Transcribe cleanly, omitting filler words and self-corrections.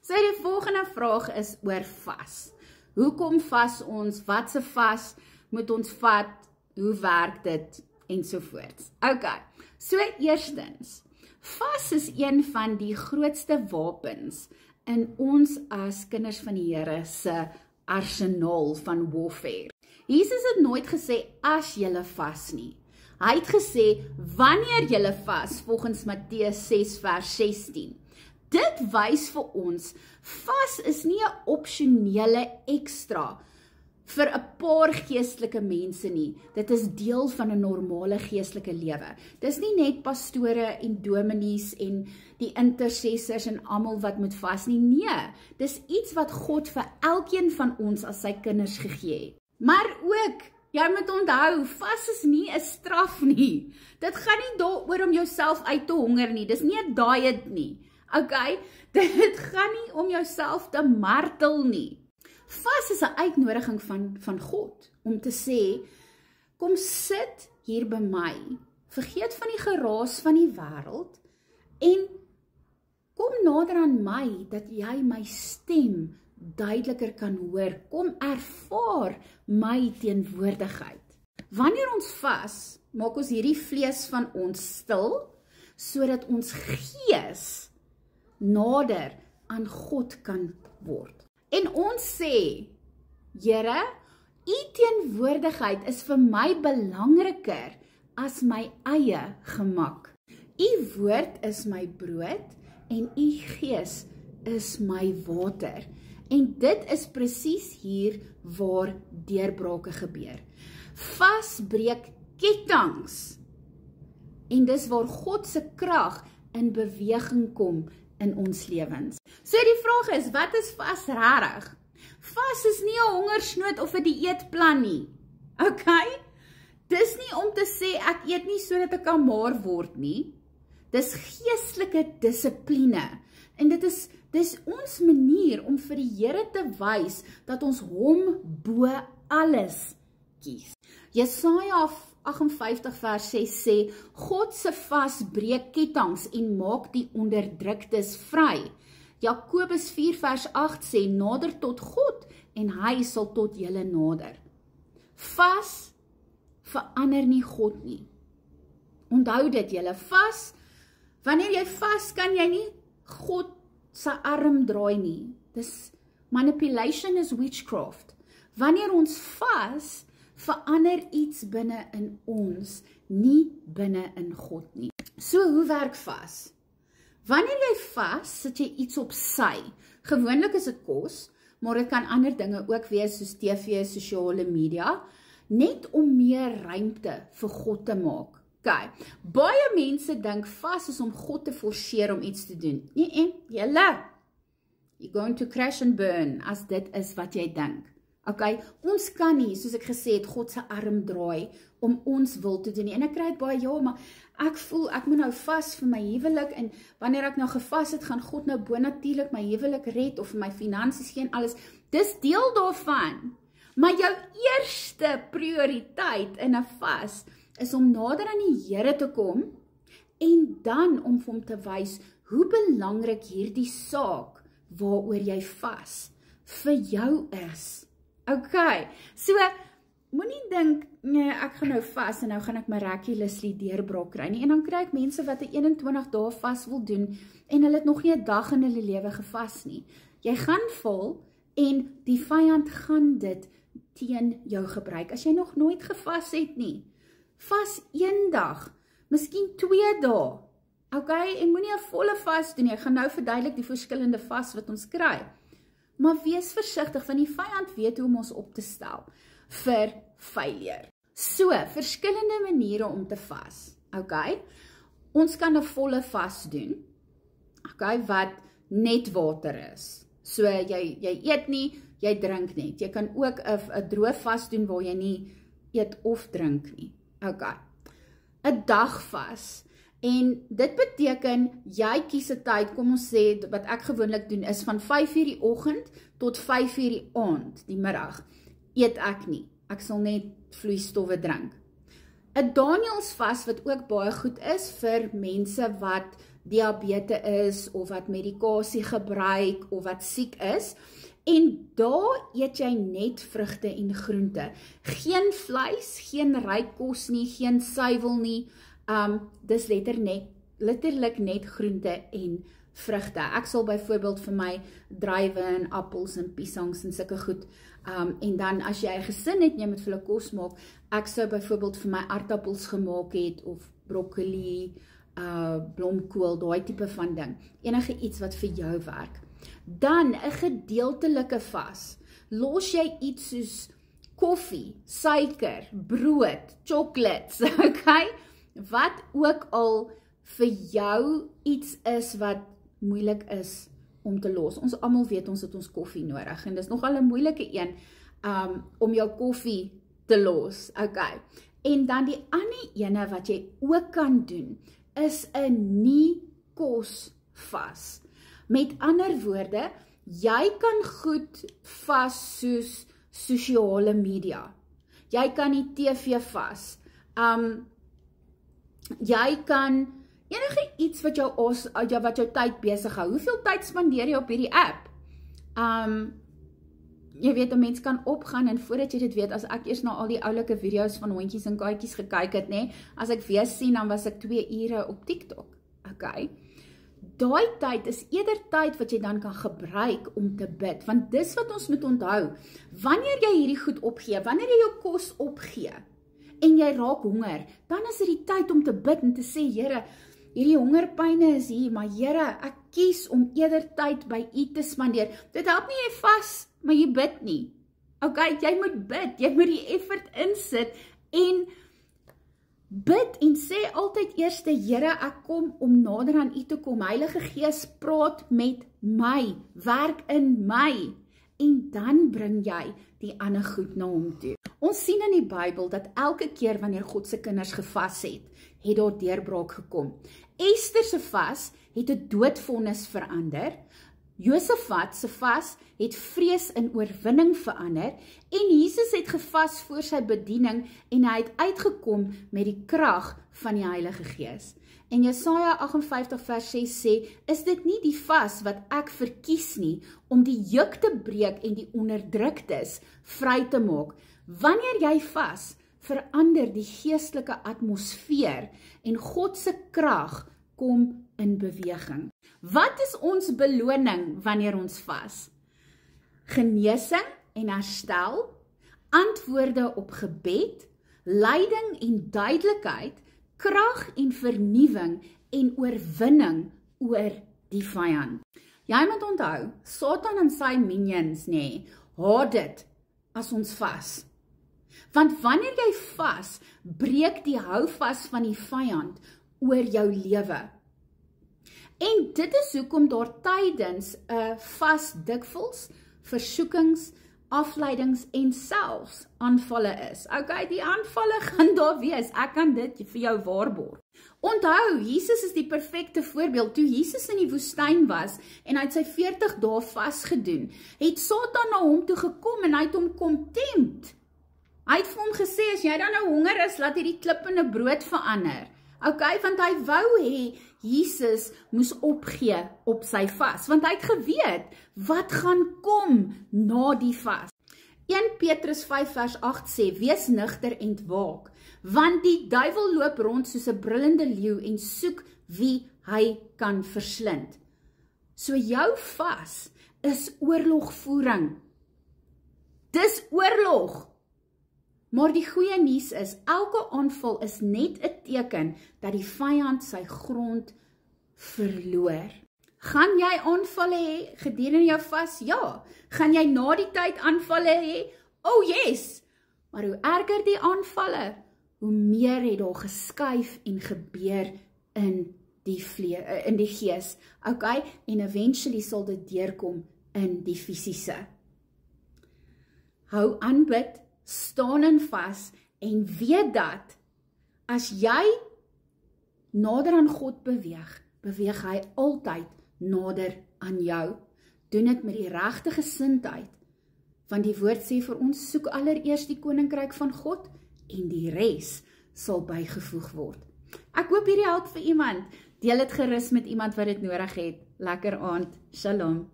So die volgende vraag is oor vas. Hoekom vas ons? Wat se vas moet ons vat? Hoe werk dit? Ensovoorts. Okay, so eerstens, vas is een van die grootste wapens in ons as kinders van die Here se arsenaal van warfare. Jesus het nooit gesê as julle vas nie. Hy het gesê wanneer julle vas, volgens Matteus 6 vers 16. Dit wys vir ons, vas is nie 'n opsionele ekstra vir 'n paar geestelike mense nie. Dit is deel van 'n normale geestelike lewe. Dis nie net pastore en dominees en die intercessors en almal wat moet vas nie. Nee, dis iets wat God vir elkeen van ons as sy kinders gegee het. Maar ook, jy moet onthou, vas is nie 'n straf nie. Dit gaan nie daaroor om jouself uit te honger nie. Dis nie 'n diet nie. Okay? Dit gaan nie om jouself te martel nie. Vas is 'n uitnodiging van God om te sê, kom sit hier by my, vergeet van die geraas van die wêreld en kom nader aan my dat jy my stem duideliker kan hoor. Kom ervaar my teenwoordigheid. Wanneer ons vas, maak ons hierdie vlees van ons stil, sodat ons gees nader aan God kan word. En ons sê, Here, u teenwoordigheid is vir my belangriker as my eie gemak. U woord is my brood en u gees is my water. En dit is presies hier waar deurbrake gebeur. Vas breek kettinge. En dis waar God se krag in beweging kom in ons lewens. So die vraag is, wat is vas regtig? Vas is nie 'n hongersnood of 'n dieetplan nie. Okay? Dis nie om te sê ek eet nie sodat ek kan maar word nie. Dis geestelike dissipline. En dis ons manier om vir die Here te wys dat ons hom bo alles kies. Jesaja 58 vers 6 sê, God se vas breek kettinge en maak die onderdruktes vry. Jakobus 4 vers 8 sê, nader tot God en hy sal tot julle nader. Vas verander nie God nie. Onthou dit julle, vas, wanneer jy vas kan jy nie God se arm draai nie. Dis manipulation is witchcraft. Wanneer ons vas, verander iets binne in ons, nie binne in God nie. So hoe werk vas? Wanneer jy vas, sit jy iets op sy. Gewoonlik is dit kos, maar dit kan ander dinge ook wees soos TV, sosiale media, net om meer ruimte vir God te maak. Okay. Baie mense dink vas is om God te forceer om iets te doen. Nee, julle, you're going to crash and burn as dit is wat jy dink. Okay, ons kan nie, soos ek gesê het, God se arm draai om ons wil te doen nie. En ek kry dit baie, ja, maar ek voel, ek moet nou vas vir my huwelik, en wanneer ek nou gevas het, gaan God nou bonatuurlik my huwelik red, of my finansies gee en alles. Dis deel daarvan. Maar jou eerste prioriteit in 'n vas, is om nader aan die Here te kom, en dan om vir hom te wys, hoe belangrik hierdie saak, waaroor jy vas, vir jou is. Okay, so, moenie dink, nee, ek gaan nou vas, en nou gaan ek miraculously deurbraak kry nie, en dan kry ek mense wat 'n 21 dae vas wil doen, en hulle het nog nie 'n dag in hulle lewe gevas nie. Jy gaan val, en die vyand gaan dit teen jou gebruik, as jy nog nooit gevas het nie. Vas 1 dag, miskien 2 dae, okay, en moenie 'n volle vas doen nie, ek gaan nou verduidelik die verskillende vas wat ons kry. Maar wees versigtig, want die vyand weet hoe om ons op te stel vir failure. So, verskillende maniere om te vas, okay? Ons kan 'n volle vas doen, okay, wat net water is. So, jy eet nie, jy drink net. Jy kan ook 'n droë vas doen waar jy nie eet of drink nie. Okay. 'n Dagvas. En dit beteken, jy kies 'n tyd, kom ons sê, wat ek gewoonlik doen, is van 5:00 die oggend tot 5:00 die aand, die middag, eet ek nie. Ek sal net vloeistowwe drink. 'n Danielsvas wat ook baie goed is vir mense wat diabetes is, of wat medikasie gebruik, of wat siek is, en daar eet jy net vrugte en groente. Geen vleis, geen rykkos nie, geen suiwel nie, dis letterlik net groente en vrugte. Ek sal byvoorbeeld vir my druiwe en appels en piesangs en sulke goed, en dan as jy 'n gesin het en jy moet vir hulle kos maak, ek sou byvoorbeeld vir my aardappels gemaak het, of broccoli, blomkool, daai tipe van ding. Enige iets wat vir jou werk. Dan 'n gedeeltelike vas. Los jy iets soos koffie, suiker, brood, chocolates, okay? Wat ook al vir jou iets is wat moeilik is om te los. Ons almal weet ons het ons koffie nodig, en dis nogal 'n moeilike een om jou koffie te los, okay? En dan die ander ene wat jy ook kan doen, is 'n nie-kos vas. Met ander woorde, jy kan goed vas soos sosiale media. Jy kan die TV vas. Jy kan enige iets wat jou tyd besig hou. Hoeveel tyd spandeer jy op hierdie app? Jy weet, 'n mens kan opgaan, en voordat jy dit weet, as ek eers na al die oulike video's van hondjies en katjies gekyk het, nê, as ek weer sien, dan was ek 2 ure op TikTok. Okay? Daai tyd is eerder tyd wat jy dan kan gebruik om te bid, want dis wat ons moet onthou. Wanneer jy hierdie goed opgee, wanneer jy jou kos opgee, en jy raak honger, dan is dit die tyd om te bid en te sê, Here, hierdie hongerpyne is hier, maar Here, ek kies om eerder tyd by U te spandeer. Dit help nie jy vas, maar jy bid nie. Okay, jy moet bid, jy moet die effort insit, en bid en sê altyd eers, Here, ek kom om nader aan U te kom. Heilige Gees, praat met my, werk in my, en dan bring jy die ander goed na hom toe. Ons sien in die Bybel dat elke keer wanneer God se kinders gevas het daar deurbraak gekom. Ester se vas het 'n doodvonnis verander. Josafat se vas het vrees in oorwinning verander, en Jesus het gevas voor sy bediening, en hy het uitgekom met die krag van die Heilige Gees. En Jesaja 58 vers 6 sê, is dit nie die vas wat ek verkies nie, om die juk te breek en die onderdruktes vry te maak. Wanneer jy vas, verander die geestelike atmosfeer, en God se krag kom in beweging. Wat is ons beloning wanneer ons vas? Genesing en herstel, antwoorde op gebed, leiding en duidelikheid, krag en vernuwing en oorwinning oor die vyand. Jy moet onthou, Satan en sy minions, haat dit as ons vas. Want wanneer jy vas, breek die houvas van die vyand oor jou lewe. En dit is hoekom daar tydens 'n vas dikwels versoekings, afleidings en selfs aanvalle is. Okay, die aanvalle gaan daar wees. Ek kan dit vir jou waarborg. Onthou, Jesus is die perfekte voorbeeld. Toe Jesus in die woestyn was en hy het sy 40 dae vas gedoen, het Satan na hom toe gekom en hy het hom kom tempt. Hy het vir hom gesê, as jy dan nou honger is, laat hierdie klip in 'n brood verander. Okay, want hy wou hê Jesus moes opgee op sy vas, want hy het geweet wat gaan kom na die vas. 1 Petrus 5 vers 8 sê, wees nugter en waak, want die duiwel loop rond soos 'n brullende leeu en soek wie hy kan verslind. So jou vas is oorlogvoering. Dis oorlog. Maar die goeie nuus is, elke aanval is net 'n teken dat die vyand sy grond verloor. Gaan jy aanvalle hê gedurende jou vas? Ja. Gaan jy na die tyd aanvalle hê? Oh yes. Maar hoe erger die aanvalle, hoe meer het daar geskuif en gebeur in die gees. Okay? En eventually sal dit deurkom in die fisiese. Hou aan bid, staan en vas, en weet dat, as jy nader aan God beweeg hy altyd nader aan jou. Doen dit met die regte gesindheid, want die woord sê vir ons, soek allereers die koninkryk van God, en die res sal bygevoeg word. Ek hoop hierdie help vir iemand. Deel dit gerus met iemand wat dit nodig het. Lekker aand. Shalom.